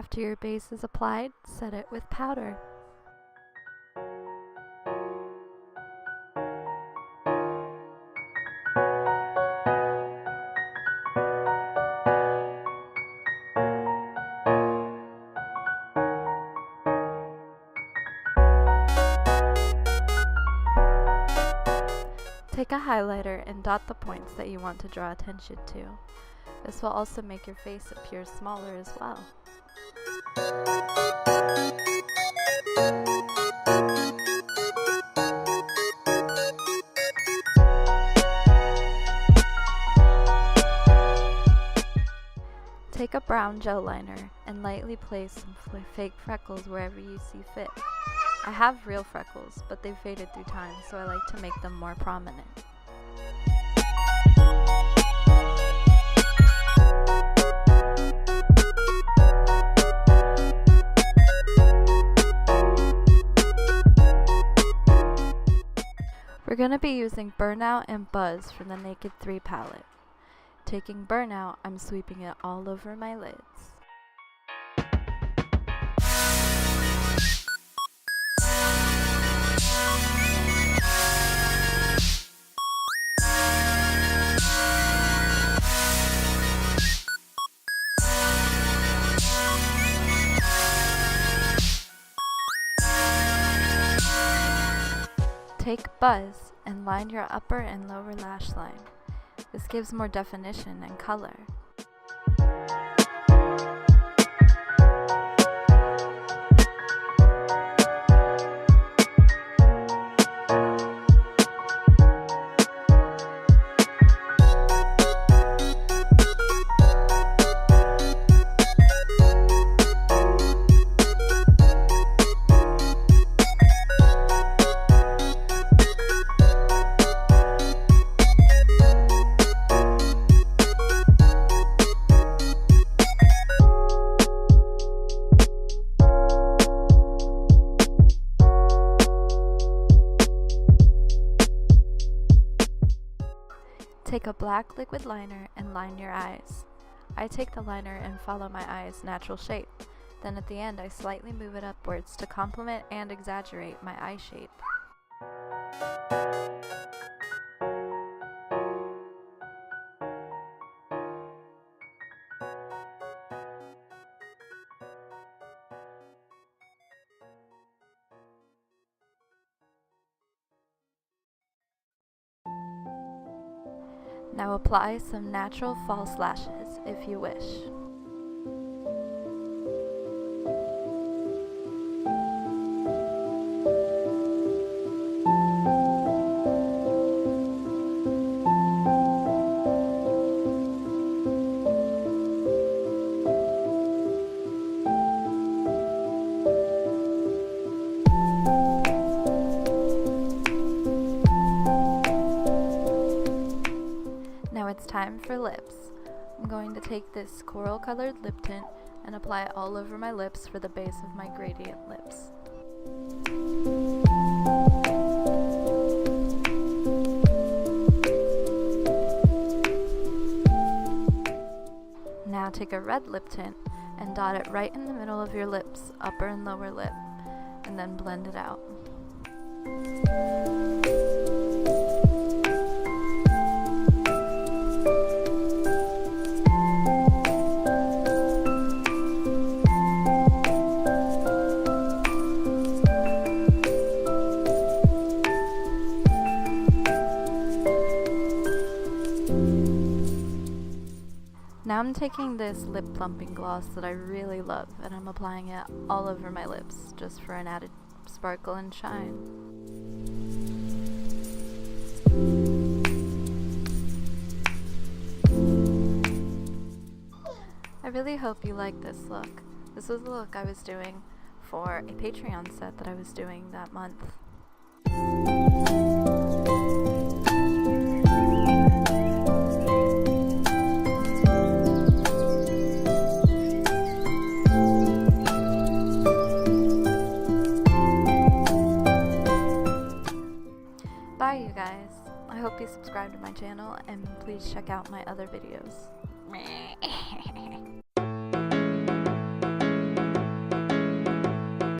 After your base is applied, set it with powder. Take a highlighter and dot the points that you want to draw attention to. This will also make your face appear smaller as well. Take a brown gel liner and lightly place some fake freckles wherever you see fit. I have real freckles, but they've faded through time, so I like to make them more prominent. We're going to be using Burnout and Buzz from the Naked 3 palette. Taking Burnout, I'm sweeping it all over my lids. Take Buzz and line your upper and lower lash line. This gives more definition and color. Take a black liquid liner and line your eyes. I take the liner and follow my eye's natural shape. Then at the end I slightly move it upwards to complement and exaggerate my eye shape. Now apply some natural false lashes if you wish. Now it's time for lips. I'm going to take this coral colored lip tint and apply it all over my lips for the base of my gradient lips. Now take a red lip tint and dot it right in the middle of your lips, upper and lower lip, and then blend it out. Now I'm taking this lip plumping gloss that I really love and I'm applying it all over my lips just for an added sparkle and shine. I really hope you like this look. This was the look I was doing for a Patreon set that I was doing that month. Bye you guys. I hope you subscribe to my channel and please check out my other videos.